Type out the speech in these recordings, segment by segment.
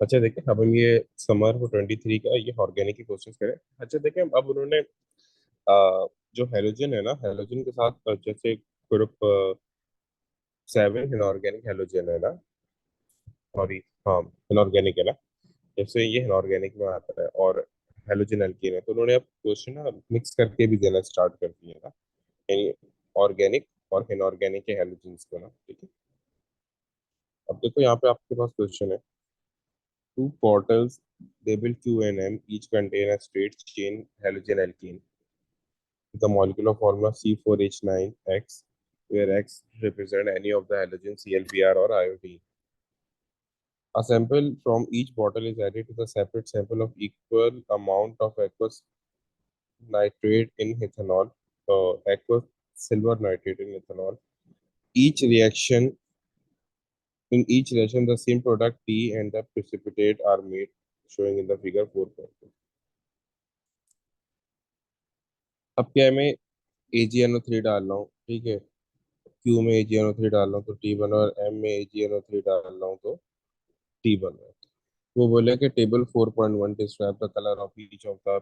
अच्छा देखें, अब हम ये समर for 23 का ये ऑर्गेनिक की क्वेश्चन करें। अच्छा देखें, अब उन्होंने जो हेलोजन है ना, हेलोजन के साथ जैसे ग्रुप 7 इनऑर्गेनिक हेलोजन है ना, सॉरी, हाँ, इनऑर्गेनिक है ना, जैसे ये इनऑर्गेनिक में आता है और हेलोजन एल्कीन है, तो उन्होंने अब क्वेश्चन ना मिक्स करके भी देना स्टार्ट कर दिया ना, यानी ऑर्गेनिक और इनऑर्गेनिक के हेलोजेंस को ना, ठीक है। अब देखो यहाँ पे आपके पास क्वेश्चन है, two bottles labeled Q and M each contain a straight chain halogen alkene with the molecular formula C4H9X, where X represent any of the halogens ClBr or iodine. A sample from each bottle is added to the separate sample of equal amount of aqueous nitrate in ethanol, aqueous silver nitrate in ethanol. Each reaction In each reaction, the same product T and the precipitate are made, showing in the figure 4.2. अब क्या है, मैं AgNO3 डाल रहा हूँ, ठीक है। Q में AgNO3 डाल रहा हूँ तो T बन रहा है, और M में AgNO3 डाल रहा हूँ तो T बन रहा है। वो बोले कि table 4.1 describe the colour of each of the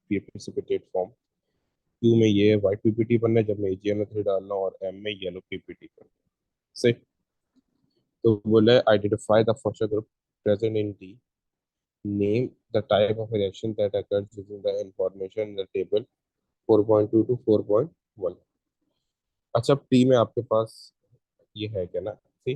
precipitate form. Q में ये व्हाइट पीपीटी बनना है जब मैं AgNO3 डाल रहा हूँ, और M में येलो पीपीटी बनना है। सही। तो बोले identify the first group present in T, name the type of reaction that occurs using the information in the table 4.2 to 4.1। अच्छा, अब टी में आपके पास ये है क्या ना, सी।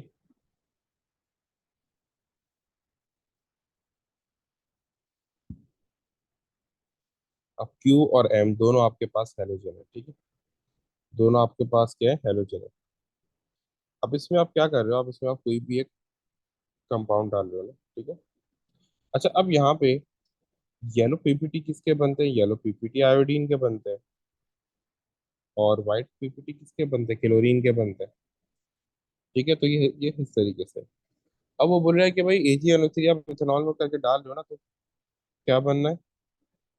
अब क्यू और एम दोनों आपके पास हेलोजन है, ठीक है। दोनों आपके पास क्या है, हेलोजन है। अब इसमें आप क्या कर रहे हो, आप इसमें आप कोई भी एक कंपाउंड डाल रहे हो ना, ठीक है। अच्छा, अब यहाँ पे येलो पीपीटी किसके बनते हैं, येलो पीपीटी आयोडीन के बनते हैं, और व्हाइट पीपीटी किसके बनते हैं, क्लोरीन के बनते हैं, ठीक है। तो ये इस तरीके से। अब वो बोल रहा है कि भाई AgNO3 आप इथेनॉल में करके डाल रहे हो ना, तो क्या बनना है,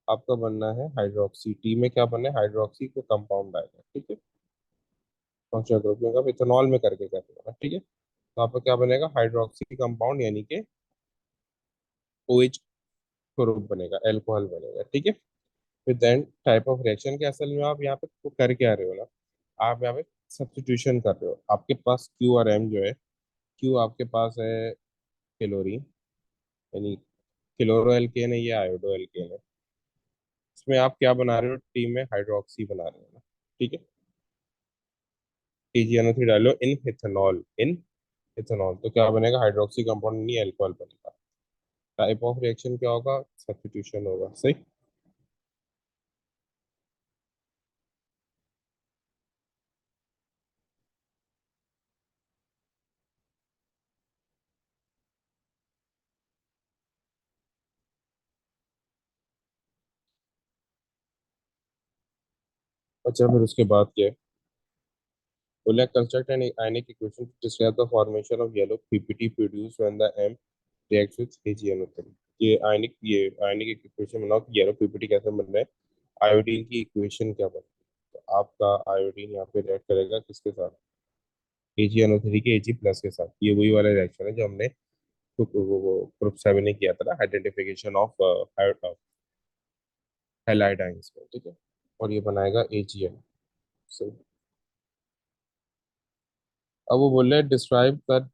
आपका बनना है हाइड्रोक्सी। टी में क्या बनना है, हाइड्रोक्सी को कंपाउंड आएगा, ठीक है। फंक्शनल ग्रुप में आप इथेनॉल में करके कर रहे हो ना, ठीक है। तो आपका क्या बनेगा, हाइड्रोक्सी कंपाउंड, यानी कि OH ग्रुप बनेगा, एल्कोहल बनेगा, ठीक है। फिर देन टाइप ऑफ रिएक्शन के असल में आप यहाँ पे को कर क्या रहे हो ना, आप यहाँ पे सब्स्टिट्यूशन कर रहे हो। आपके पास क्यू और एम जो है, क्यू आपके पास है क्लोरीन, यानी क्लोरो एल्केन है, ये आयोडो एल्केन है। इसमें आप क्या बना रहे हो, टी में हाइड्रोक्सी बना रहे हो ना, ठीक है। AgNO3 डालो इन इथेनॉल, इन इथेनॉल, तो क्या बनेगा, हाइड्रोक्सी कंपाउंड नहीं, अल्कोहल बनेगा। टाइप ऑफ रिएक्शन क्या होगा, सब्स्टिट्यूशन होगा, सही। अच्छा, फिर उसके बाद क्या है, बोला construct an ionic equation to describe the formation of yellow PPT produce when the M reacts with AgNO3। ये आयनिक इक्वेशन बनाओ कि येलो पीपीटी कैसे बन रहा है, आयोडीन की इक्वेशन क्या बन रही है। तो आपका आयोडीन यहाँ पे रिएक्ट करेगा किसके साथ, AgNO3 के Ag प्लस के साथ। ये वही वाला रिएक्शन है जो हमने ग्रुप 7 ने किया था ना, आइडेंटिफिकेशन ऑफ हैलाइड आयंस में, ठीक है। और ये बनाएगा AgN। सही। अब वो बोल रहे हैं describe the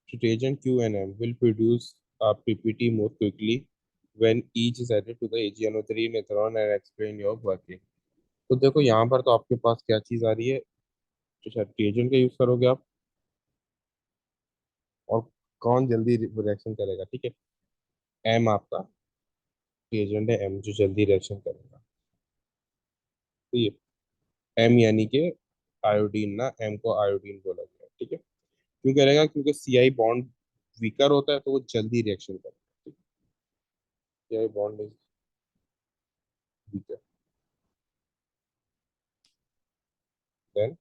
detergent Q&M will produce a PPT more quickly when each is added to the AgNO3 in ethanol and explain your working। तो देखो यहाँ पर तो आपके पास क्या चीज आ रही है, तो शायद डिटर्जेंट का यूज करोगे आप, और कौन जल्दी रिएक्शन करेगा, ठीक है। एम आपका डिटर्जेंट है, एम जो जल्दी रिएक्शन करेगा, तो ये एम यानी कि आयोडीन ना, एम को आयोडीन बोला गया है, ठीक है। क्यों करेगा, क्योंकि CI बॉन्ड वीकर होता है तो वो जल्दी रिएक्शन करेगा, ठीक है। CI bond is weaker then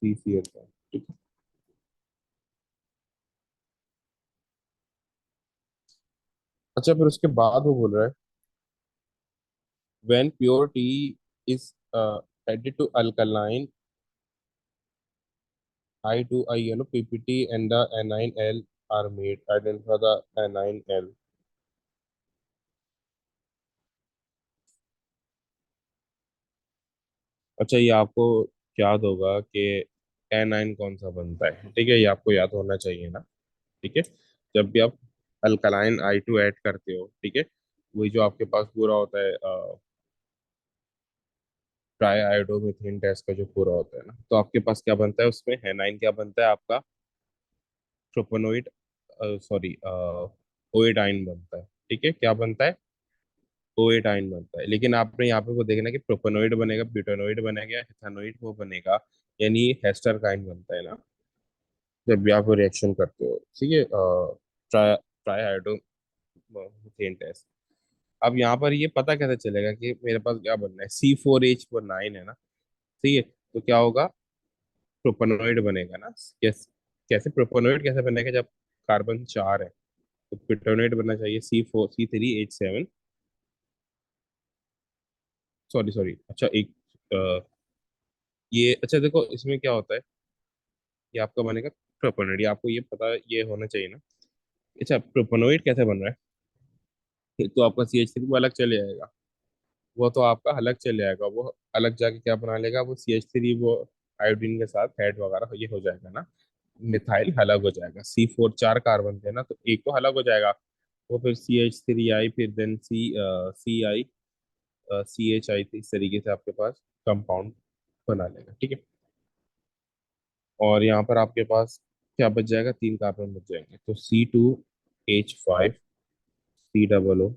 CCl bond, ठीक है। अच्छा, फिर उसके बाद वो बोल रहा है when pure tea is added to alkaline I to I, PPT and the anion L are made, identify the anion L. अच्छा, ये आपको याद होगा कि एनाइन कौन सा बनता है, ठीक है, ये आपको याद होना चाहिए ना। ठीक है, जब भी आप अल्कलाइन I2 ऐड करते हो, ठीक है, वही जो आपके पास पूरा होता है ट्राई आयोडोमिथेन टेस्ट का जो पूरा होता है ना, तो आपके पास क्या बनता है उसमें, एनाइन क्या बनता है आपका, प्रोपेनोइड, सॉरी, ओएडाइन बनता है। ठीक है, क्या बनता है, ओएडाइन बनता है। लेकिन आपने यहाँ पे वो देखना कि प्रोपेनोइड बनेगा, ब्यूटानोइड बनेगा, इथानोइड वो बनेगा, यानी हेस्टर काइंड बनता है ना, जब भी आप रिएक्शन करते हो। ठीक है, ट्राई ट्राई आयोडोमिथेन टेस्ट। अब यहाँ पर ये पता कैसे चलेगा कि मेरे पास क्या बनना है, C4H9 है ना। ठीक है, तो क्या होगा, प्रोपेनोइड बनेगा ना। कैसे प्रोपेनोइड कैसे बनेगा, जब कार्बन 4 है तो ब्यूटानोइड बनना चाहिए C3H7। सॉरी सॉरी, अच्छा एक ये अच्छा देखो इसमें क्या होता है, ये आपका बनेगा प्रोपेनोइड, ये आपको ये पता ये होना चाहिए ना। अच्छा, प्रोपेनोइड कैसे बन रहा है, एक तो आपका CH3 वो अलग चले जाएगा, वो तो आपका अलग चले जाएगा, वो अलग जाके क्या बना लेगा, वो CH3 वो आयोडीन के साथ हेड वगैरह ये हो जाएगा ना, मिथाइल अलग हो जाएगा। C4 4 कार्बन थे ना, तो एक तो अलग हो जाएगा, वो फिर CH3I, फिर देन CI, CHI, इस तरीके से आपके पास कंपाउंड बना लेगा। ठीक है, और यहाँ पर आपके पास क्या बच जाएगा, 3 कार्बन बच जाएंगे, तो C2H5 C00-,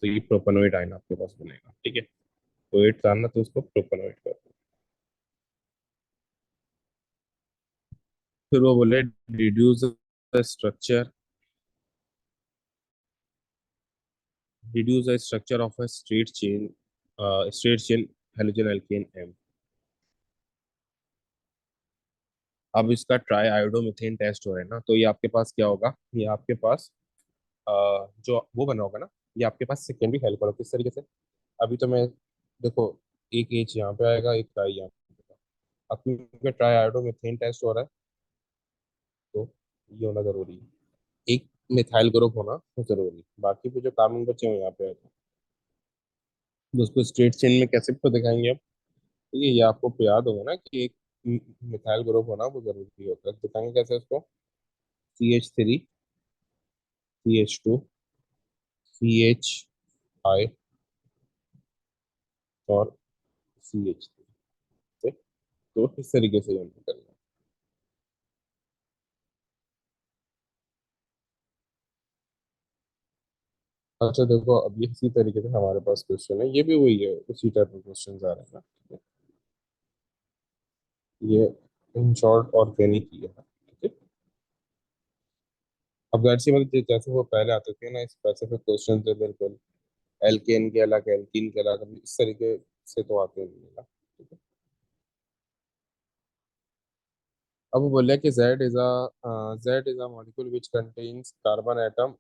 तो ये प्रोपेनोइड आयन आपके पास बनेगा। ठीक है, तो एट था ना, तो उसको प्रोपेनोइड कर दो। फिर वो बोले deduce the structure, deduce the structure of a straight chain halogen alkane M। अब इसका ट्राई आयोडोमिथेन टेस्ट हो रहा है ना, तो ये आपके पास क्या होगा, ये आपके पास जो वो बना होगा ना, ये आपके पास सेकेंडरी हेल्पर होगा किस तरीके से। अभी तो मैं देखो, एक एच यहाँ पे आएगा, एक ट्राई यहाँ पे। अब क्योंकि ट्राई आयोडोमिथेन टेस्ट हो रहा है, तो ये होना जरूरी है, एक मिथाइल ग्रुप होना जरूरी है। बाकी पे जो कार्बन बचे हुए यहाँ पे आएगा, तो उसको स्ट्रेट चेन में कैसे तो दिखाएंगे अब। तो ये आपको याद होगा ना कि एक मिथाइल ग्रुप होना वो जरूरी होता है, दिखाएंगे कैसे उसको, CH3, CH2, CHI और CH3, तो इस तरीके से हम करना है। अच्छा देखो, अब ये इसी तरीके से हमारे पास क्वेश्चन है, ये भी वही है, उसी टाइप के क्वेश्चन आ रहे हैं ना। ये इन शॉर्ट ऑर्गेनिक ही है। ठीक है, अब जाहिर सी बात है, जैसे वो पहले आते थे ना स्पेसिफिक क्वेश्चन थे बिल्कुल, एल्केन के अलग, एल्कीन के अलग, अभी इस तरीके से तो आते नहीं है ना। ठीक है, अब वो बोले कि Z is a molecule which contains carbon atom,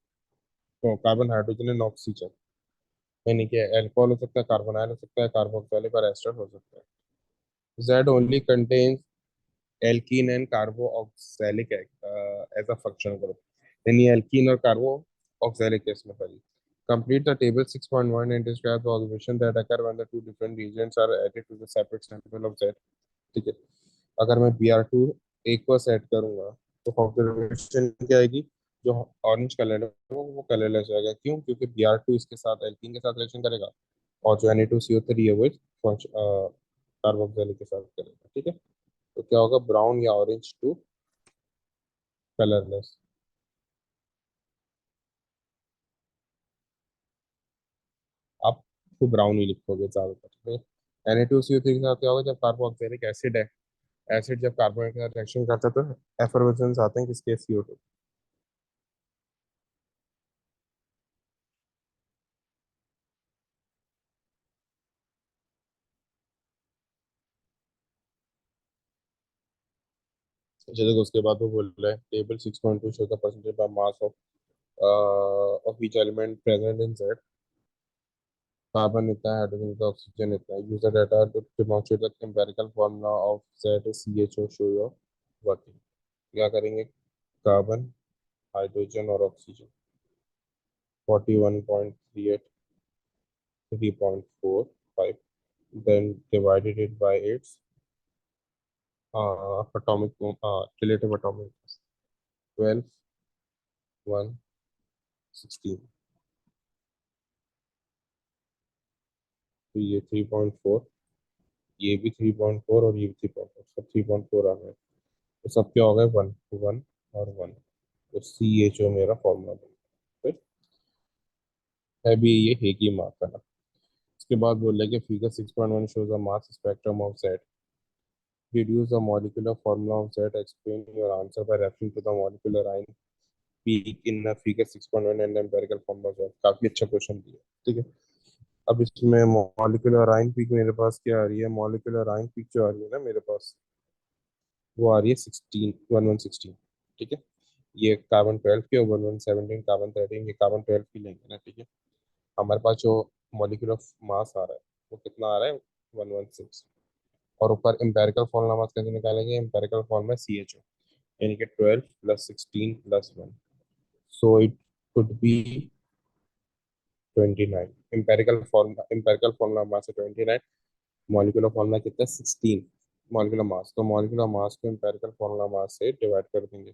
carbon hydrogen and oxygen, यानी कि अल्कोहल हो सकता है, कार्बोनाइल हो सकता है, कार्बोक्सिलिक और एस्टर हो सकता है। Z only contains alkene and carboxylic as a functional group, यानी alkene और carboxylic है इसमें खाली। Complete the table 6.1 and describe the observation that occur when the two different reagents are added to the separate sample of Z। ठीक है, अगर मैं Br2 एक पर सेट करूंगा, तो ऑब्जर्वेशन क्या आएगी, जो ऑरेंज कलर है वो कलरलेस हो जाएगा। क्यों, क्योंकि Br2 इसके साथ एल्कीन के साथ रिएक्शन करेगा, और जो Na2CO3 है वो कार्बोक्सिलिक के साथ करेगा। ठीक है, तो क्या होगा, ब्राउन या ऑरेंज टू कलरलेस। आप तो ब्राउन ही लिखोगे ज्यादातर। Na2CO3 के साथ क्या होगा, जब कार्बोक्सिलिक एसिड है, एसिड जब कार्बोनेट के साथ रिएक्शन करता है तो एफर्वेसेंस आते हैं किसके, CO2। जैसे कि उसके बाद वो बोल रहा है table 6.2 show the percentage of mass of each element present in Z। Carbon इतना है, हाइड्रोजन इतना, ऑक्सीजन इतना है। User data to demonstrate the empirical formula of Z CHO show your working. क्या करेंगे, कार्बन, हाइड्रोजन और oxygen, 41.38, 3.45, then divided it by its atomic relative atomic mass, 12, 1, 16. तो ये 3.4, ये भी 3.4 और ये भी 3.4, सब 3.4 आ गए। तो सब क्या हो गए, 1, 1 और 1। तो CHO मेरा फॉर्मूला बन गया। फिर है भी ये हेगी मार्क का। इसके बाद बोल रहे कि figure 6.1 shows a mass spectrum of Z. Deduce the molecular formula of Z. Explain your answer by referring to the molecular ion peak in the figure 6.1 and empirical formula of Z. काफी अच्छा question दिया, ठीक है। अब इसमें molecular ion peak मेरे पास क्या आ रही है, मॉलिक्यूलर आयन पीक जो आ रही है ना मेरे पास, वो आ रही है 1116, ठीक है। ये कार्बन 12 की और 1117 कार्बन 13, ये कार्बन 12 की लेंगे ना, ठीक है। हमारे पास जो मॉलिक्यूलर मास आ रहा है वो कितना आ रहा है, 116। और ऊपर एम्पेरिकल फॉर्मूला मास कैसे निकालेंगे, एम्पेरिकल फॉर्मूला CHO, यानी कि 12 + 16 + 1, so it could be 29। Empirical formula mass है 29, मॉलिक्यूलर फॉर्मूला कितना है 16, मॉलिक्यूलर मास, तो मॉलिक्यूलर मास को एम्पेरिकल फॉर्मूला मास से डिवाइड कर देंगे,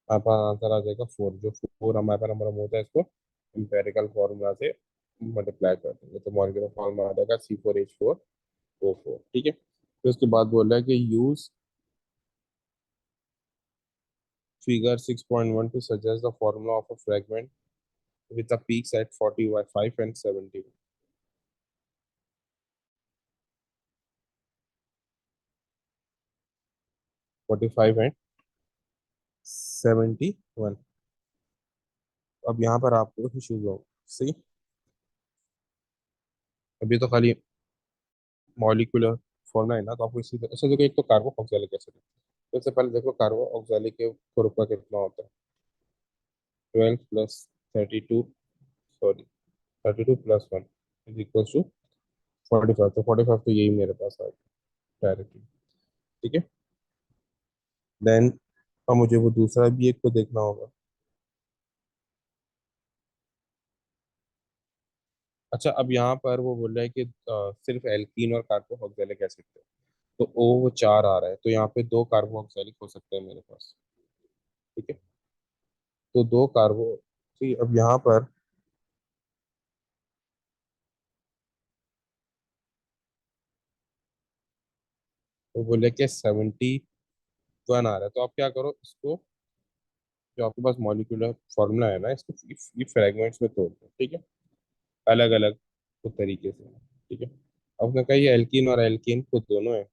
हमारे पास आंसर आ जाएगा 4। जो 4 हमारे पास नंबर होता है, इसको एम्पेरिकल फॉर्मूला से मल्टीप्लाई कर देंगे, तो मॉलिक्यूलर फॉर्मूला आ जाएगा C4H4O4, ठीक है। फिर उसके बाद बोल रहा है कि use figure 6.1 to suggest the formula of a fragment with the peaks at 45 and 70। 45 and 71। अब यहाँ पर आपको इश्यूज हो, सही। अभी तो खाली मॉलिक्यूलर फॉर्मूला है ना, तो आपको इसी तरह से देखो, एक तो कार्बो ऑक्सैलिक एसिड, तो इससे पहले देखो कार्बो ऑक्सैलिक के ग्रुप का कितना होता है, 12 + 32, सॉरी 32 + 1 इज इक्वल टू 45। तो 45 तो यही मेरे पास आ गया डायरेक्टली, ठीक है। देन अब मुझे वो दूसरा भी एक को देखना होगा। अच्छा, अब यहाँ पर वो बोल रहा है कि सिर्फ एल्कीन और कार्बोक्सिलिक एसिड थे, तो ओ वो 4 आ रहा है, तो यहाँ पे 2 कार्बोक्सिलिक हो सकते हैं मेरे पास, ठीक है। तो 2 कार्बो, ठीक है। अब यहाँ पर वो बोले कि 71 आ रहा है, तो आप क्या करो, इसको जो आपके पास मॉलिक्यूलर फॉर्मूला है ना, इसको ये फ्रेगमेंट्स में तोड़ दो, ठीक है, अलग अलग तो तरीके से, ठीक है। अब उसने कहा ये एल्कीन और एल्कीन को दोनों है,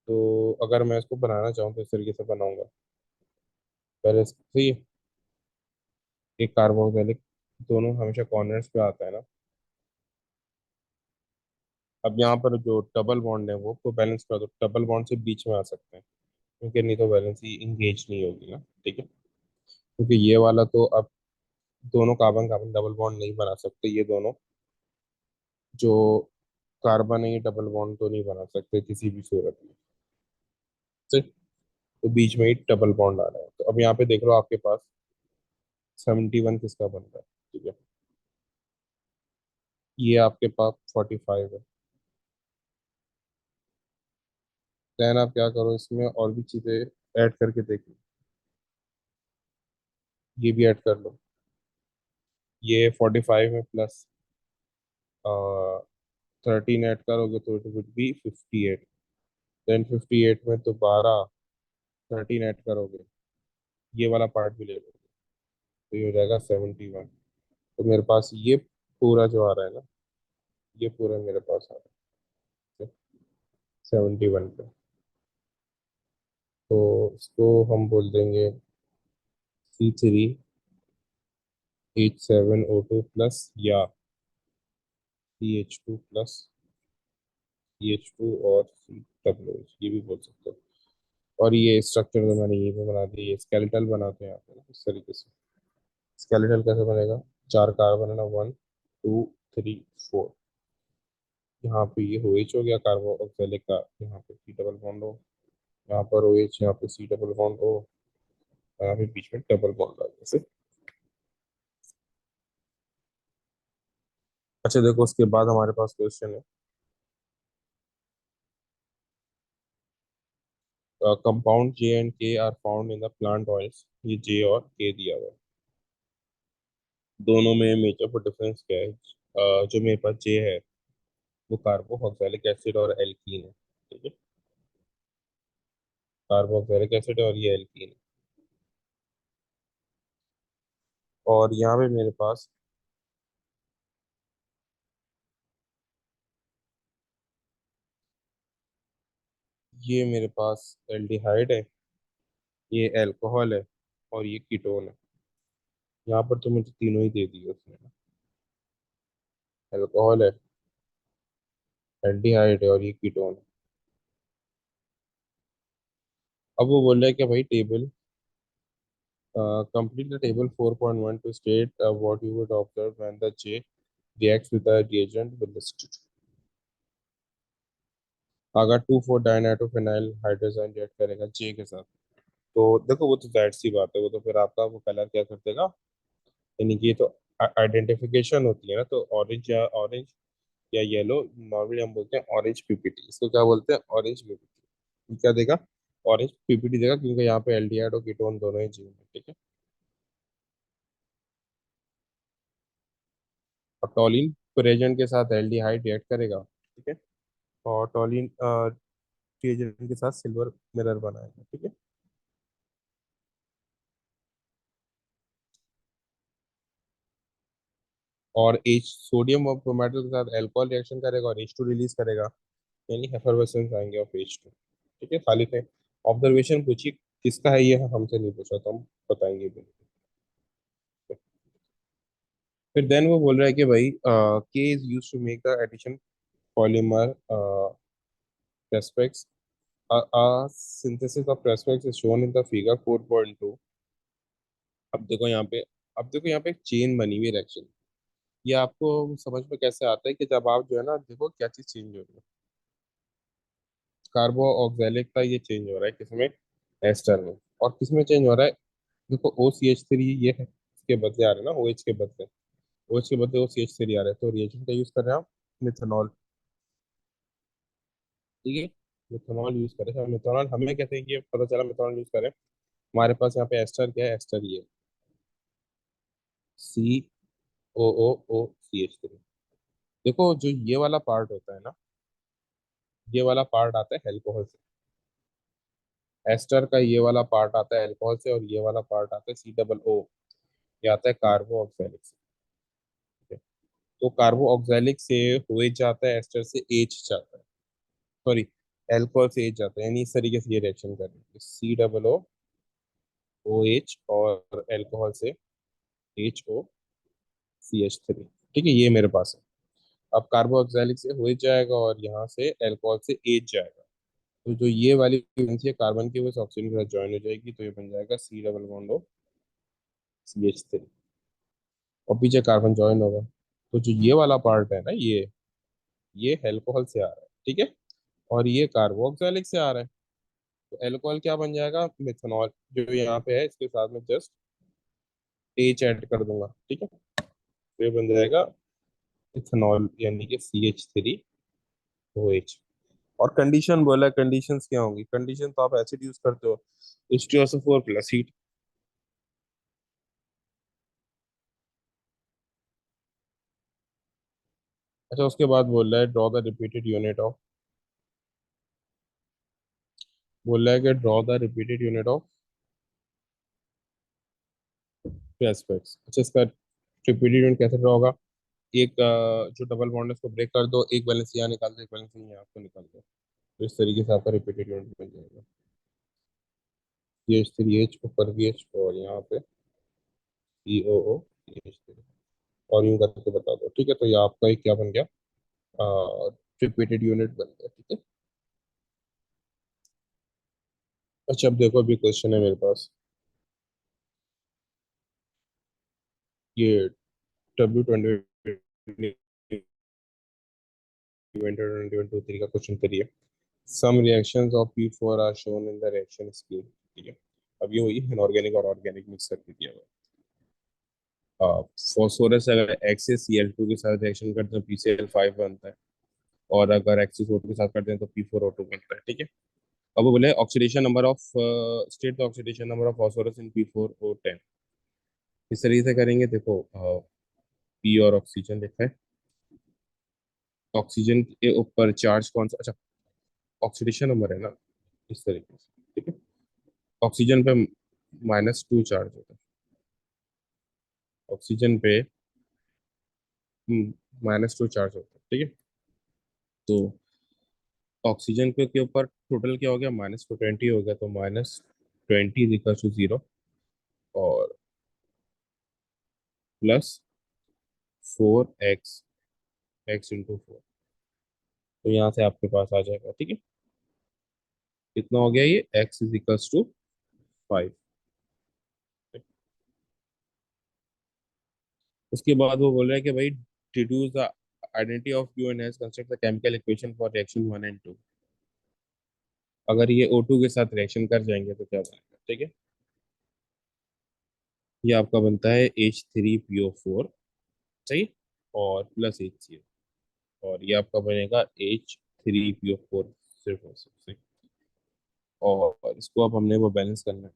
तो अगर मैं इसको बनाना चाहूँ तो इस तरीके से बनाऊंगा। पहले से एक कार्बोक्सिलिक, दोनों हमेशा कॉर्नर्स पे आता है ना। अब यहाँ पर जो डबल बॉन्ड है वो को बैलेंस कर दो, डबल बॉन्ड से बीच में आ सकते हैं, क्योंकि नहीं तो बैलेंस ही इंगेज नहीं होगी ना, ठीक है। क्योंकि ये वाला तो अब दोनों कार्बन कार्बन डबल बॉन्ड नहीं बना सकते, ये दोनों जो कार्बन है ये डबल बॉन्ड तो नहीं बना सकते किसी भी सूरत में, ठीक। तो बीच में ही डबल बॉन्ड आ रहा है, तो अब यहाँ पे देख लो आपके पास 71 किसका बन रहा है, ठीक है। ये आपके पास 45 है। देन आप क्या करो, इसमें और भी चीजें ऐड करके देखो, ये भी ऐड कर लो। ये 45 में प्लस 13 ऐड करोगे तो इट वुड बी 58। देन 58 में दोबारा 13 ऐड करोगे, ये वाला पार्ट भी ले लोगे, तो ये हो जाएगा 71। तो मेरे पास ये पूरा जो आ रहा है ना, ये पूरा मेरे पास आ रहा है 71 पे। तो इसको हम बोल देंगे C3H7O2 प्लस, या CH2 प्लस CH2 और COH, ये भी बोल सकते हो। और ये स्ट्रक्चर तो मैंने ये भी बना दिया, ये स्केलेटल बनाते हैं यहाँ पे ना, इस तरीके से। स्केलेटल कैसे बनेगा, 4 कार्बन है ना, 1, 2, 3, 4, यहाँ पे ये OH हो गया कार्बो ऑक्जेलिक का, यहाँ पे C डबल बॉन्ड हो, यहाँ पर OH, यहाँ पे C डबल बॉन्ड हो, यहाँ पे बीच में डबल बॉन्ड आ गया जैसे। अच्छा देखो, उसके बाद हमारे पास क्वेश्चन है, compound J and K are found in the plant oils. ये J और K दिया हुआ है, दोनों में मेजर डिफरेंस क्या है? जो मेरे पास J है वो कार्बोक्सिलिक एसिड और एल्कीन है, ठीक है, कार्बोक्सिलिक एसिड और ये एल्कीन है। और यहाँ पे मेरे पास ये मेरे पास एल्डिहाइड है, ये अल्कोहल है, और ये कीटोन है। यहाँ पर तो मुझे तीनों ही दे दिए उसने ना, अल्कोहल है, एल्डिहाइड है, और ये कीटोन है। अब वो बोल रहा है कि भाई table, complete the table 4.1 to state what you would observe when the J reacts with the reagent with listed। अगर 2,4 डाइनाइट्रोफिनाइल हाइड्रोजन रिएक्ट करेगा J के साथ, तो देखो वो तो जाहिर सी बात है, वो तो फिर आपका वो कलर क्या कर देगा, यानी कि ये तो आइडेंटिफिकेशन होती है ना, तो ऑरेंज या येलो, नॉर्मली हम बोलते हैं ऑरेंज पीपीटी, इसको क्या बोलते हैं, ऑरेंज पीपीटी। क्या देगा? ऑरेंज पीपीटी देगा, क्योंकि यहाँ पे एल्डिहाइड और कीटोन दोनों ही जीव है, ठीक है। और टॉलिन प्रेजेंट के साथ एल्डिहाइड रिएक्ट करेगा, ठीक है, और टॉलिन रिएजेंट के साथ सिल्वर मिरर बनाएगा, ठीक है। और H सोडियम और ब्रोमाइड के साथ अल्कोहल रिएक्शन करेगा और H2 रिलीज करेगा, यानी एफरवेसेंस आएंगे ऑफ H2, ठीक है, खाली थे। ऑब्जर्वेशन पूछिए किसका है, ये हमसे नहीं पूछा, तो हम बताएंगे भी नहीं। फिर देन वो बोल रहा है कि भाई K is use to make the addition polymer Perspex, synthesis of Perspex is shown in the figure 4.2। अब देखो यहाँ पे, अब देखो यहाँ पे एक चेन बनी हुई रिएक्शन, ये आपको समझ में कैसे आता है कि जब आप जो है ना, देखो क्या चीज चेंज हो रही है, कार्बो ऑक्जेलिक का ये चेंज हो रहा है किसमें, एस्टर में। और किसमें चेंज हो रहा है? देखो OCH3 ये है, इसके बदले आ रहे हैं ना, OH के बदले, OH के बदले OCH3 आ रहे हैं, तो रिएजेंट का यूज कर रहे हैं आप, मिथेनॉल, ठीक है, मिथेनॉल यूज करें। मिथेनॉल हमें कैसे ये पता चला मिथेनॉल यूज करें? हमारे पास यहाँ पे एस्टर क्या है, एस्टर ये COOO CH3। देखो जो ये वाला पार्ट होता है ना, ये वाला पार्ट आता है अल्कोहल से, एस्टर का ये वाला पार्ट आता है अल्कोहल से, और ये वाला पार्ट आता है C OO, ये आता है कार्बो ऑक्सैलिक से, ठीक है। तो कार्बो ऑक्सैलिक से OH जाता है, एस्टर से H जाता है, सॉरी, अल्कोहल से H जाता है, यानी इस तरीके से ये रिएक्शन कर रही है, COOH और अल्कोहल से HOCH3, ठीक है, ये मेरे पास है। अब कार्बो ऑक्सैलिक से OH जाएगा और यहाँ से अल्कोहल से H जाएगा, तो जो ये वाली वैलेंसी है कार्बन की, वो इस ऑक्सीजन के साथ ज्वाइन हो जाएगी, तो ये बन जाएगा C double bond O CH3, और पीछे कार्बन ज्वाइन होगा। तो जो ये वाला पार्ट है ना, ये अल्कोहल से आ रहा है, ठीक है, और ये कार्बोक्सिलिक से आ रहा है, तो अल्कोहल क्या बन जाएगा, मिथेनॉल, जो यहाँ पे है इसके साथ में जस्ट H ऐड कर दूंगा, ठीक है, तो ये बन जाएगा इथेनॉल, यानी कि CH3OH। और कंडीशन बोला, कंडीशंस क्या होंगी, कंडीशन तो आप एसिड यूज करते हो, H2SO4 प्लस हीट। अच्छा उसके बाद बोल रहा है draw the repeated unit of, बोल रहा है कि draw the repeated unit of aspects. अच्छा इसका रिपीटेड यूनिट कैसे ड्रॉ होगा? एक जो डबल बॉन्ड है उसको ब्रेक कर दो, एक बैलेंस यहाँ निकाल दो, एक बैलेंस यहाँ आपको निकाल दो, तो इस तरीके से आपका रिपीटेड यूनिट बन जाएगा। CH3H ऊपर BH और यहाँ पे COO CH3, और यूं करके बता दो, ठीक है, तो ये आपका एक क्या बन गया, रिपीटेड यूनिट बन गया, ठीक है। अच्छा अब देखो, अभी क्वेश्चन है मेरे पास, ये W20 2021-23 का क्वेश्चन करिए। Some reactions of P4 are shown in the reaction scheme. ठीक है, अब ये हुई इनऑर्गेनिक और ऑर्गेनिक मिक्स करके दिया हुआ। फॉस्फोरस अगर XaCl2 के साथ रिएक्शन करते हैं तो PCl5 बनता है, और अगर XaO2 के साथ करते हैं तो P4O2 बनता है। ठीक है, अब वो बोले oxidation number of, state the oxidation number of phosphorus in P4O10। इस तरीके से करेंगे, देखो पी और ऑक्सीजन लिखा है। ऑक्सीजन के ऊपर चार्ज कौन सा, अच्छा ऑक्सीडेशन नंबर है ना, इस तरीके से। ठीक है, ऑक्सीजन पे -2 चार्ज होता है, ऑक्सीजन पे -2 चार्ज होता है। ठीक है, तो ऑक्सीजन के ऊपर टोटल क्या हो गया, -220 हो गया, तो -20 = 0, और +4x, x × 4, तो यहाँ से आपके पास आ जाएगा। ठीक है, कितना हो गया ये, x = 5। उसके बाद वो बोल रहा है कि भाई deduce the identity of Q and S, construct the chemical equation for reaction 1 and 2। अगर ये O2 के साथ रिएक्शन कर जाएंगे तो क्या बनेगा। ठीक है, ये आपका बनता है H3PO4, सही, और +HCl, और ये आपका बनेगा H3PO4, सिर्फ और सिर्फ सही। और इसको अब हमने वो बैलेंस करना है।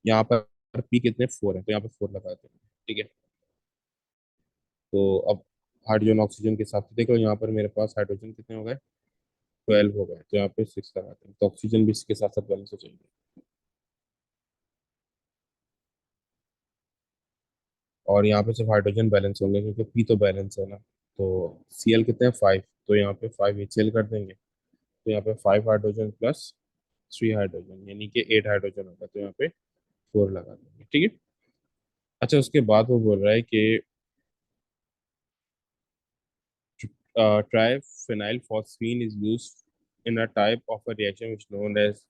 यहाँ पर पी कितने, 4 है, तो यहाँ पे 4 लगा देंगे। ठीक है, तो अब हाइड्रोजन ऑक्सीजन के साथ देखो, यहाँ पर मेरे पास हाइड्रोजन कितने हो गए, 12 हो गए, तो यहाँ पे 6 लगाते हैं, तो ऑक्सीजन भी इसके साथ साथ बैलेंस हो जाएंगे। और यहाँ पे सिर्फ हाइड्रोजन बैलेंस होंगे, क्योंकि पी तो बैलेंस है ना। तो Cl कितने हैं, 5, तो यहाँ पे 5 HCl कर देंगे, तो यहाँ पे 5 हाइड्रोजन +3 हाइड्रोजन, यानी कि 8 हाइड्रोजन होगा, तो यहाँ पे 4 लगा देंगे। ठीक है, अच्छा उसके बाद वो बोल रहा है कि triphenyl phosphine is use in a type of a reaction which known as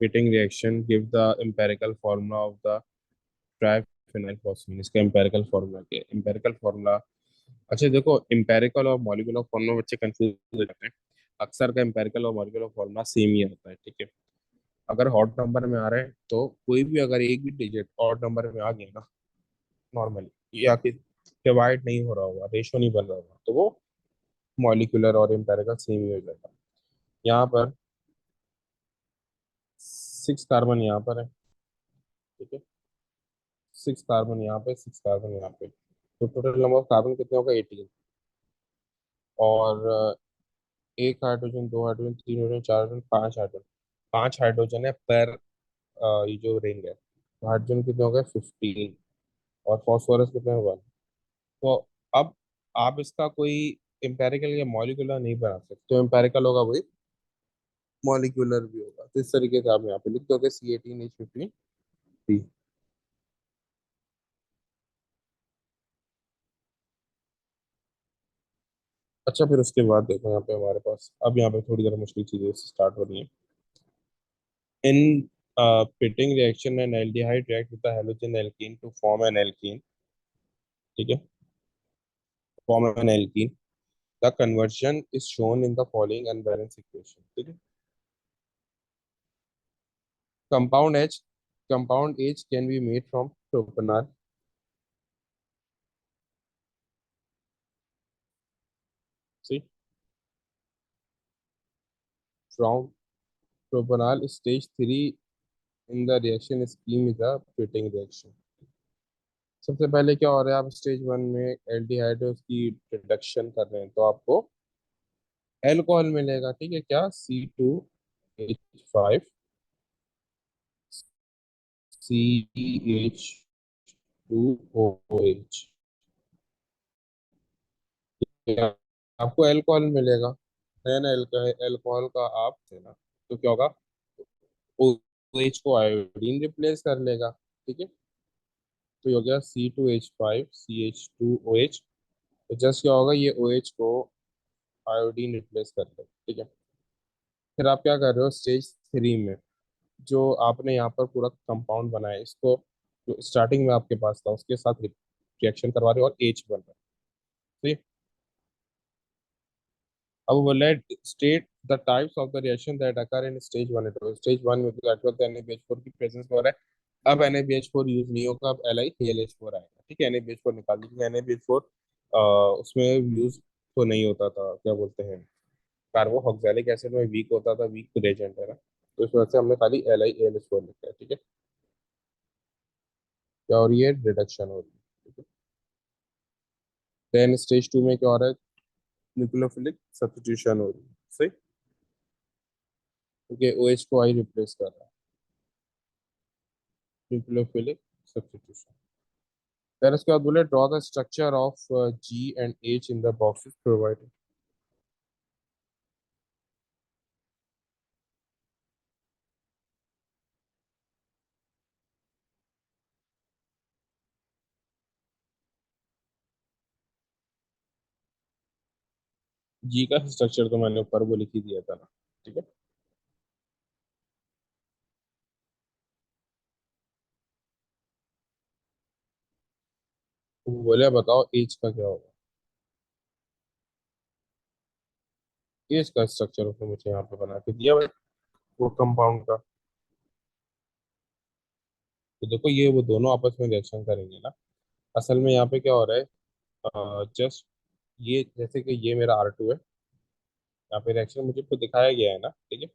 Pitting reaction, give the empirical formula of the triphenyl phosphine. इसका एम्पेरिकल फार्मूला क्या है, एम्पेरिकल फार्मूला, अच्छा देखो एम्पेरिकल और मॉलिक्यूलर फार्मूला बच्चे कंफ्यूज हो जाते हैं। अक्सर का एम्पेरिकल और मॉलिक्यूलर फार्मूला सेम ही होता है। ठीक है, अगर हॉट नंबर में आ रहे हैं तो कोई भी अगर एक भी डिजिट ऑड नंबर में आ गया ना, नॉर्मली या कि डिवाइड नहीं हो रहा होगा, रेशो नहीं बन रहा होगा, तो वो मॉलिक्यूलर और एम्पेरिकल सेम ही हो जाएगा। यहाँ पर 6 कार्बन यहाँ पर है। ठीक है, 6 कार्बन यहाँ पे, 6 कार्बन यहाँ पे, तो टोटल नंबर ऑफ कार्बन कितने होगा, 18। और एक हाइड्रोजन, दो हाइड्रोजन, तीन हाइड्रोजन, चार हाइड्रोजन, 5 हाइड्रोजन, 5 हाइड्रोजन है पर ये जो रिंग है, तो हाइड्रोजन कितने हो गए, 15, और फॉस्फोरस कितने होगा। तो अब आप इसका कोई एम्पेरिकल या मॉलिक्यूलर नहीं बना सकते, तो एम्पेरिकल होगा वही, मॉलिक्यूलर भी होगा, तो इस तरीके से आप यहाँ पे लिख दोगे C18H15। अच्छा फिर उसके बाद देखो यहाँ पे हमारे पास, अब यहाँ पे थोड़ी ज़रा मुश्किल चीज़ें स्टार्ट हो रही है। In pitting reaction, an aldehyde react with a halogen alkene to form an alkene. ठीक है, form an alkene. The conversion is shown in the following unbalanced equation. ठीक है, compound H, compound H can be made from propanol. See, from propanol, stage 3 in the reaction scheme is a pitting reaction. सबसे पहले क्या हो रहा है, आप stage 1 में एल्डिहाइड उसकी रिडक्शन कर रहे हैं, तो आपको एल्कोहल मिलेगा। ठीक है, क्या, C2H5, CH2OH, आपको अल्कोहल मिलेगा, है ना। अल्कोहल का आप देना, तो क्या होगा, OH को आयोडीन रिप्लेस कर लेगा। ठीक है, तो ये हो गया C2H5CH2OH, तो जस्ट क्या होगा, ये OH को आयोडीन रिप्लेस कर लेगा। ठीक है, फिर आप क्या कर रहे हो स्टेज 3 में, जो आपने यहाँ पर पूरा कंपाउंड बनाया है, इसको जो स्टार्टिंग में आपके पास था उसके साथ रिएक्शन करवा रहे हो और एच बन रहा है। ठीक है? अब वो बोल रहा है state the types of the reaction that occur in stage one at stage one में तो NaBH4 की प्रेजेंस में हो रहा है। अब NaBH4 यूज नहीं होगा, अब LiAlH4 आएगा। ठीक है, NaBH4 निकाल दीजिए। NaBH4 उसमें यूज तो नहीं होता था, क्या बोलते हैं, कार्बोक्सिलिक एसिड में वीक होता था, वीक रिएजेंट है ना, तो इस वजह से हमने खाली LiAlH4 लिखा है। ठीक है, क्या और ये रिडक्शन हो रही है। ठीक है, देन स्टेज टू में क्या हो रहा है, न्यूक्लियोफिलिक सब्स्टिट्यूशन हो रही है। सही, क्योंकि OH को आई रिप्लेस कर रहा है, न्यूक्लियोफिलिक सब्स्टिट्यूशन। फिर उसके बाद बोले draw the structure of G and H in the boxes provided. G का स्ट्रक्चर तो मैंने ऊपर वो लिख ही दिया था ना। ठीक है, तो वो बोले बताओ H का क्या होगा। H का स्ट्रक्चर उसने मुझे यहाँ पे बना के दिया भाई, वो कंपाउंड का। तो देखो ये वो दोनों आपस में रिएक्शन करेंगे ना। असल में यहाँ पे क्या हो रहा है, जस्ट ये जैसे कि ये मेरा R2 है, यहाँ पे रिएक्शन मुझे तो दिखाया गया है ना। ठीक है,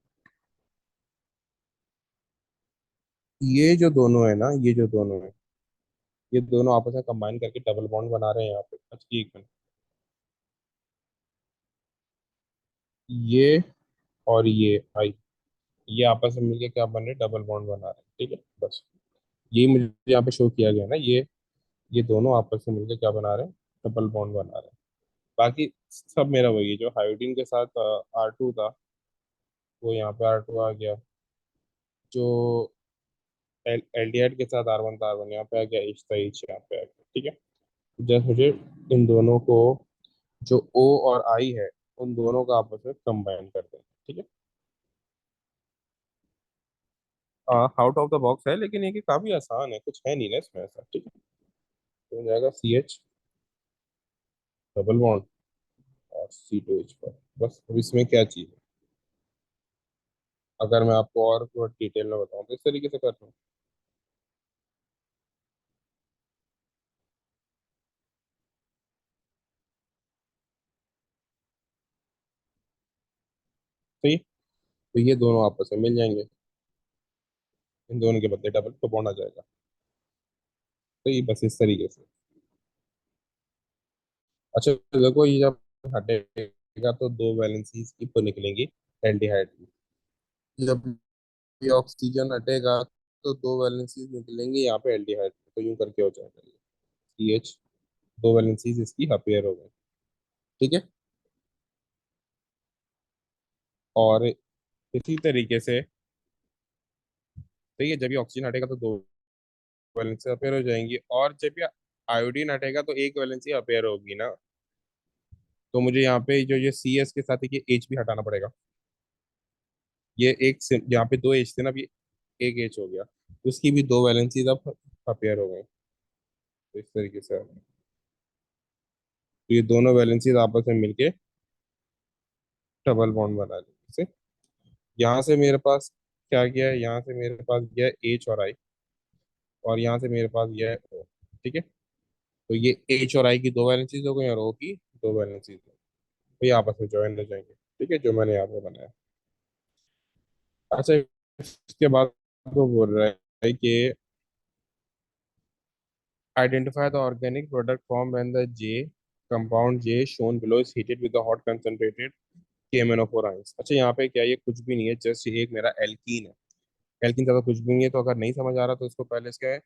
ये जो दोनों है ना, ये जो दोनों है, ये दोनों आपस में कंबाइन करके डबल बॉन्ड बना रहे हैं यहाँ पे। अच्छा एक मिनट, ये और ये आई, ये आपस में मिलके क्या बन रहे, डबल बॉन्ड बना रहे हैं। ठीक है, बस ये मुझे यहाँ पे शो किया गया ना, ये दोनों आपस में मिलके क्या बना रहे हैं, डबल बॉन्ड बना रहे हैं। बाकी सब मेरा वही है, जो हाइड्रोजन के साथ R2 था वो यहाँ पे R2 आ गया, जो एल्डिहाइड के साथ R1 था R1 यहाँ पे आ गया, H था H यहाँ पे आ गया। ठीक है, जस्ट मुझे इन दोनों को, जो O और I है, उन दोनों का आपस में कंबाइन कर दें। ठीक है, आउट ऑफ द बॉक्स है, लेकिन ये कि काफी आसान है, कुछ है नहीं ना इसमें ऐसा। ठीक है, तो हो जाएगा CH डबल बॉन्ड और C2H पर। बस अब इसमें क्या चीज है, अगर मैं आपको और थोड़ा डिटेल में बताऊं तो इस तरीके से करता हूँ। सही, तो ये दोनों आपस में मिल जाएंगे, इन दोनों के बदले डबल तो बॉन्ड आ जाएगा। तो ये बस इस तरीके से। अच्छा देखो, ये जब हटेगा तो दो वैलेंसीज की तो निकलेंगी एल्डिहाइड की। जब ये ऑक्सीजन हटेगा तो दो वैलेंसीज निकलेंगी यहाँ पे एल्डिहाइड की। तो यूं करके हो जाएगा ये CH, दो वैलेंसीज इसकी अपेयर हो गई। ठीक है, और इसी तरीके से, ठीक है, जब ये ऑक्सीजन हटेगा तो दो वैलेंसी अपेयर हो जाएंगी, और जब ये आयोडीन हटेगा तो एक वैलेंसी अपेयर होगी ना। तो मुझे यहाँ पे जो ये CS के साथ है, ये H भी हटाना पड़ेगा। ये एक से यहाँ पे दो H थे ना, अब ये एक H हो गया, तो इसकी भी दो वैलेंसीज अब अपेयर हो गई। तो इस तरीके से तो ये दोनों वैलेंसीज आपस में मिलके डबल बॉन्ड बना लेंगे। यहाँ से मेरे पास क्या गया है, यहाँ से मेरे पास गया है H और I, और यहाँ से मेरे पास गया है O। ठीक है, तो ये H और I की दो वैलेंसीज हो गई और O की दो वैलेंसीज हो गई। तो ये आपस में ज्वाइन हो जाएंगे। ठीक है, जो मैंने यहाँ पे बनाया। अच्छा, इसके बाद वो बोल रहा है कि identify the organic product form when the J compound J shown below is heated with the hot concentrated KMnO4 ions। अच्छा यहाँ पे क्या, ये कुछ भी नहीं है, जस्ट ये एक मेरा एल्कीन है। एल्कीन ज्यादा कुछ भी नहीं है, तो अगर नहीं समझ आ रहा तो इसको पहले इसके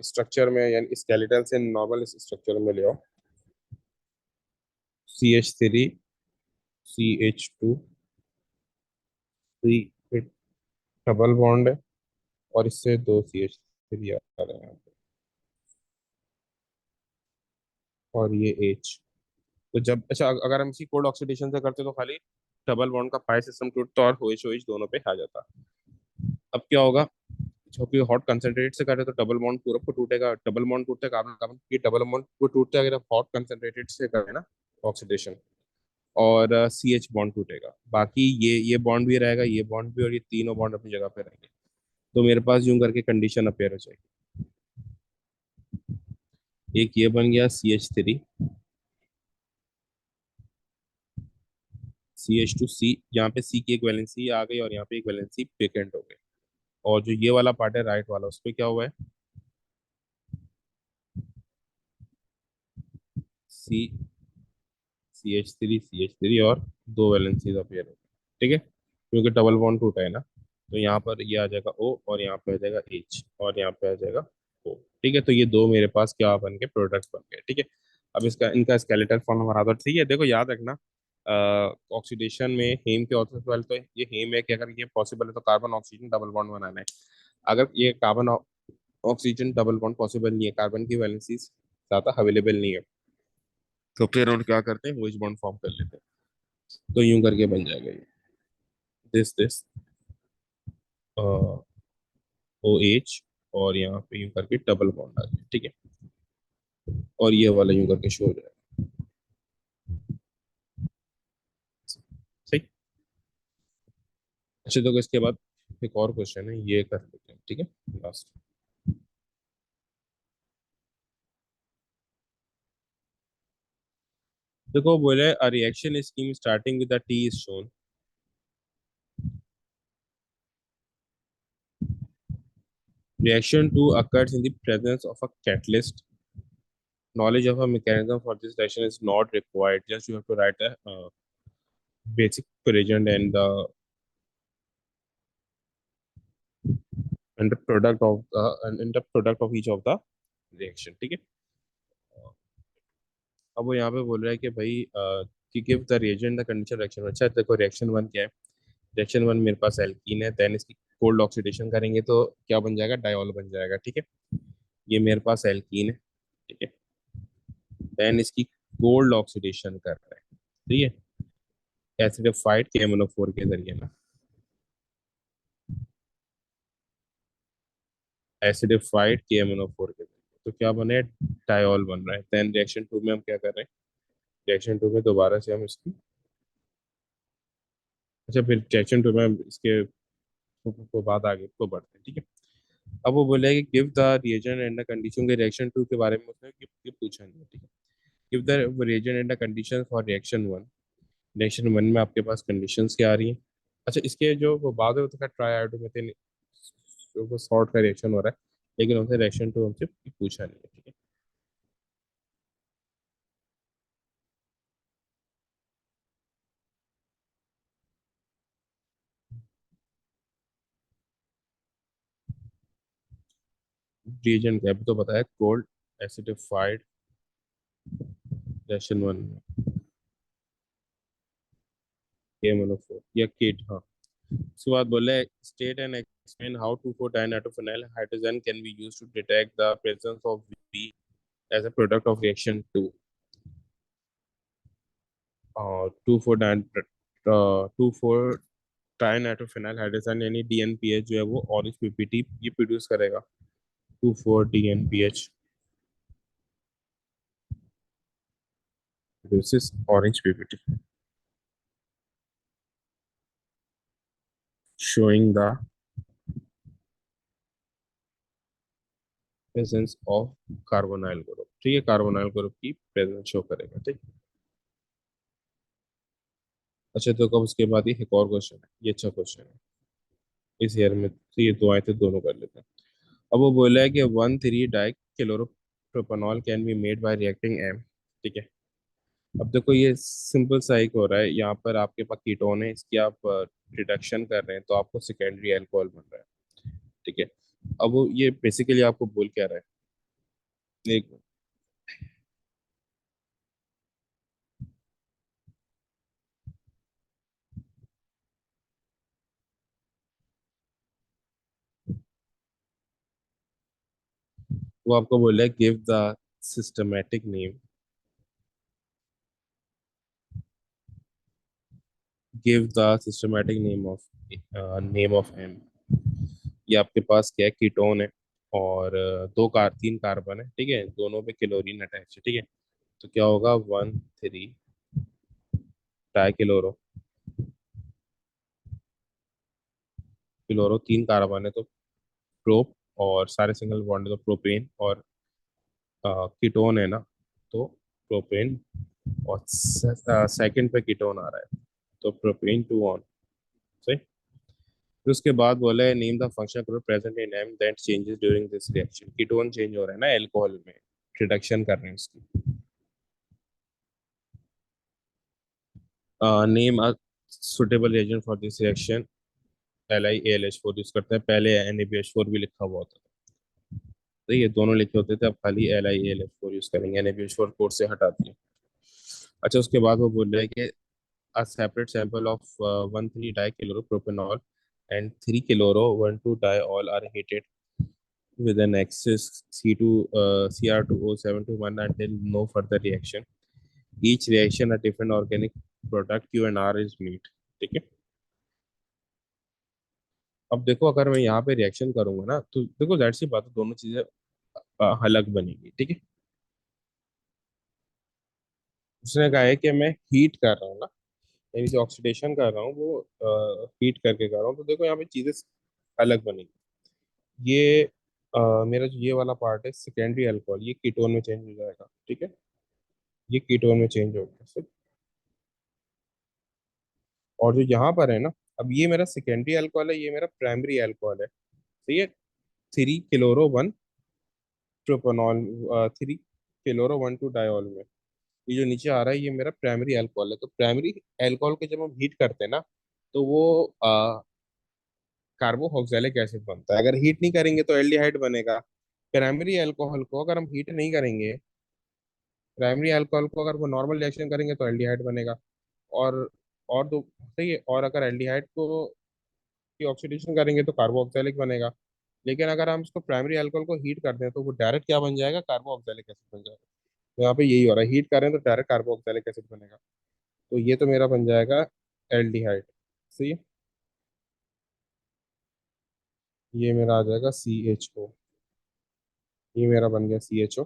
स्ट्रक्चर में यानी स्केलेटल से नॉर्मल स्ट्रक्चर में ले आओ। CH3 CH2 डबल बॉन्ड है, और इससे दो CH3 आ रहे हैं यहाँ पे, और ये H। तो जब, अच्छा अगर हम इसी कोल्ड ऑक्सीडेशन से करते तो खाली डबल बॉन्ड का पाई सिस्टम टूटता और OH OH दोनों पे आ जाता। अब क्या होगा, क्योंकि हॉट कंसंट्रेटेड से करे तो डबल बॉन्ड पूरा को टूटेगा, डबल बॉन्ड टूटते कार्बन कार्बन, ये डबल बॉन्ड को टूटते अगर आप हॉट कंसंट्रेटेड से करें ना ऑक्सीडेशन, और सी एच बॉन्ड टूटेगा, बाकी ये बॉन्ड भी रहेगा, ये बॉन्ड भी, और ये तीनों बॉन्ड अपनी जगह पे रहेंगे। तो मेरे पास यूं करके कंडीशन अपेयर हो जाएगी। एक ये बन गया CH3, CH2C, यहाँ पे C की एक वैलेंसी आ गई और यहाँ पे एक वैलेंसी वेकेंट हो गई। और जो ये वाला पार्ट है राइट वाला, उस पर क्या हुआ है, सी CH3 और दो वैलेंसीज अपीयर हो गई, ठीक है, क्योंकि डबल बॉन्ड टूटा है ना। तो यहाँ पर ये आ जाएगा O, और यहाँ पे आ जाएगा H, और यहाँ पे आ जाएगा O। ठीक है, तो ये दो मेरे पास क्या बन गए, प्रोडक्ट्स बन गए, ठीक है। अब इसका इनका स्केलेटल फॉर्म बना दो, ठीक है। देखो याद रखना, ऑक्सीडेशन में हेम के ऑक्सीजन वाले, तो ये हेम है कि अगर ये पॉसिबल है तो कार्बन ऑक्सीजन डबल बॉन्ड बनाना है। अगर ये carbon oxygen double bond possible नहीं है, कार्बन की वैलेंसीज ज्यादा अवेलेबल नहीं है, तो फिर हम क्या करते हैं, वो बॉन्ड फॉर्म कर लेते हैं। तो यूं करके बन जाएगा ये, दिस ओ एच, और यहाँ पे यूं करके डबल बॉन्ड आ गया, ठीक है। और ये वाला यूं करके शो हो जाएगा, सही। अच्छा, तो इसके बाद एक और क्वेश्चन है, ये कर लेते हैं, ठीक है, लास्ट। देखो बोले a reaction scheme starting with the T is shown, reaction 2 occurs in the presence of a catalyst. Knowledge of a mechanism for this reaction is not required. Just you have to write a basic reagent and the product of and the product of each of the reaction, ठीक है। अब वो यहाँ पे बोल रहा है कि भाई कि give the reagent the condition reaction. अच्छा देखो, रिएक्शन वन क्या है, रिएक्शन वन मेरे पास एल्कीन है, देन इसकी कोल्ड ऑक्सीडेशन करेंगे तो क्या बन जाएगा, डायोल बन जाएगा, ठीक है। ये मेरे पास एल्कीन है, ठीक है, देन इसकी कोल्ड ऑक्सीडेशन कर रहे हैं, ठीक है, एसिडिफाइड KMnO4 के जरिए ना, एसिडिफाइड KMnO4 के जरिए, तो क्या बने, डायोल बन रहा है। देन रिएक्शन टू में हम क्या कर रहे हैं, रिएक्शन टू में दोबारा से हम इसकी, अच्छा फिर रिएक्शन टू में हम इसके को बाद आगे को बढ़ते हैं, ठीक है। अब वो बोले कि give the reagent and the condition के रिएक्शन टू के बारे में उसने ये पूछा नहीं है, ठीक है। Give the reagent and the condition for reaction one. Reaction one में आपके पास कंडीशंस क्या आ रही हैं। अच्छा, इसके जो वो बाद में तो ट्राई आयोडोमेथेन, वो सॉर्ट का रिएक्शन हो रहा है, लेकिन उनसे रिएक्शन टू हमसे पूछा नहीं है, ठीक है। रिएजेंट क्या है, अभी तो बताया, कोल्ड एसिडिफाइड रिएक्शन वन में KMnO4 या केट, हाँ। उसके बाद बोले state and explain how 2,4-dinatomophenyl hydrogen can be used to detect the presence of V as a product of reaction 2, और 2,4 ट्राइनाइट्रोफेनाइल हाइड्रोजन यानी DNPH जो है वो ऑरेंज PPT ये प्रोड्यूस करेगा, 2,4-DNPH produces orange PPT showing the presence of carbonyl group, ठीक है, carbonyl group की प्रेजेंस शो करेगा, ठीक। अच्छा, तो कब उसके बाद ये एक और क्वेश्चन है, ये अच्छा क्वेश्चन है इस ईयर में, तो ये दो आए थे, दोनों कर लेते हैं। अब वो बोला है कि 1,3 dichloropropanol can be made by reacting M, ठीक है। अब देखो ये सिंपल सा एक हो रहा है, यहाँ पर आपके पास कीटोन है, इसकी आप रिडक्शन कर रहे हैं तो आपको सेकेंडरी अल्कोहल बन रहा है, ठीक है। अब वो ये बेसिकली आपको बोल क्या रहा है, एक, वो आपको बोल रहा है give the systematic name, give the systematic name of M. ये आपके पास क्या है, कीटोन है। और तीन कार्बन है, ठीक है, दोनों पे क्लोरीन अटैच है, ठीक है। तो क्या होगा, 1 3 डाई क्लोरो, क्लोरो तीन कार्बन है तो प्रोप, और सारे सिंगल बॉन्ड है तो प्रोपेन, और कीटोन है ना, तो प्रोपेन, और सेकंड पे कीटोन आ रहा है तो प्रोपेन टू ऑन। सही। फिर उसके बाद बोला है name the function group present in M that changes during this reaction. Ketone change हो रहा है ना एल्कोहल में, रिडक्शन कर रहे हैं उसकी। Name a suitable reagent for this reaction. LiAlH4 use करते हैं, पहले NaBH4 भी लिखा हुआ होता था, तो ये दोनों लिखे होते थे, अब खाली LiAlH4 यूज करेंगे, NaBH4 कोड से हटा दिए। अच्छा, उसके बाद वो बोल रहे हैं कि a separate sample of 1,3-dichloropropanol and 3-chloro-1,2-diol are heated with an excess Cr2O721 until no further reaction. Each reaction a different organic product Q and R is meet. ठीक है। अब देखो, अगर मैं यहाँ पे रिएक्शन करूंगा ना, तो देखो जाहिर सी बात है, दोनों चीजें अलग बनेगी, ठीक है। उसने कहा है कि मैं हीट कर रहा हूँ ना, यानी जो ऑक्सीडेशन कर रहा हूँ वो हीट करके कर रहा हूँ, तो देखो यहाँ पे चीजें अलग बनेगी। ये मेरा जो ये वाला पार्ट है सेकेंडरी अल्कोहल, ये कीटोन में चेंज हो जाएगा, ठीक है। ये कीटोन में चेंज हो गया सर। और जो यहाँ पर है ना, अब ये मेरा सेकेंडरी अल्कोहल है, ये मेरा प्राइमरी अल्कोहल है, तो ये 3-क्लोरो-1 प्रोपेनॉल, 3-क्लोरो-1,2-डायोल में, ये जो नीचे आ रहा है ये मेरा प्राइमरी अल्कोहल है। तो प्राइमरी अल्कोहल को जब हम हीट करते हैं ना, तो वो कार्बोक्सिलिक एसिड बनता है। अगर हीट नहीं करेंगे तो एल्डिहाइड बनेगा। प्राइमरी अल्कोहल को अगर हम हीट नहीं करेंगे, प्राइमरी अल्कोहल को अगर वो नॉर्मल रिएक्शन करेंगे तो एल्डिहाइड बनेगा। और और दो सही है, और अगर एल्डिहाइड को की ऑक्सीडेशन करेंगे तो कार्बोक्सिलिक बनेगा। लेकिन अगर हम इसको प्राइमरी अल्कोहल को हीट करते हैं तो वो डायरेक्ट क्या बन जाएगा, कार्बोक्सिलिक एसिड बन जाएगा। तो यहाँ पे यही हो रहा है, हीट करें तो डायरेक्ट कार्बोक्सिलिक एसिड बनेगा। तो ये तो मेरा बन जाएगा एल्डिहाइड। सही है। ये मेरा आ जाएगा CHO। ये मेरा बन गया CHO।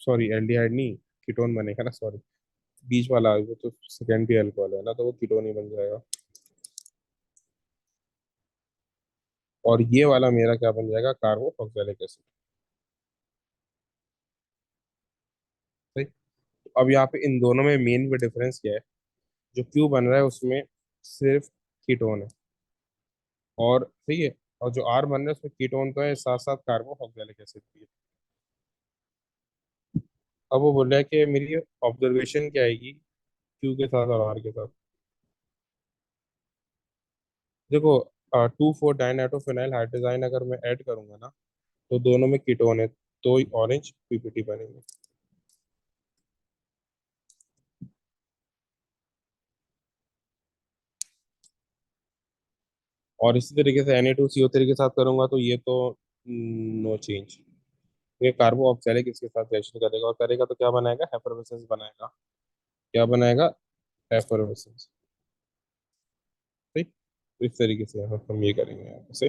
सॉरी, एल्डिहाइड नहीं, कीटोन बनेगा ना, सॉरी। बीच वाला वो तो सेकेंडरी अल्कोहल है ना, तो वो कीटोन ही बन जाएगा। और ये वाला मेरा क्या बन जाएगा, कार्बोक्सिलिक एसिड। सही। तो अब यहाँ पे इन दोनों में मेन में डिफरेंस क्या है, जो क्यू बन रहा है उसमें सिर्फ कीटोन है, और सही है, और जो आर बन रहा है उसमें कीटोन तो है, साथ साथ कार्बोक्सिलिक एसिड भी है। अब वो बोल रहा है कि मेरी ऑब्जर्वेशन क्या आएगी क्यू के साथ और आर के साथ। देखो, 2,4-डाइनाइट्रोफिनाइल हाइड्रोजाइन अगर मैं ऐड करूंगा ना, तो दोनों में कीटोन है, तो ऑरेंज PPT बनेंगे। और इसी तरीके से Na2CO3 के साथ करूंगा तो ये तो नो चेंज। ये कार्बो ऑक्सैलिक इसके साथ रिएक्शन करेगा, और करेगा तो क्या बनाएगा, एफरवेसेंस बनाएगा। क्या बनाएगा, एफरवेसेंस। ठीक। तो इस तरीके से हम ये करेंगे यहाँ से।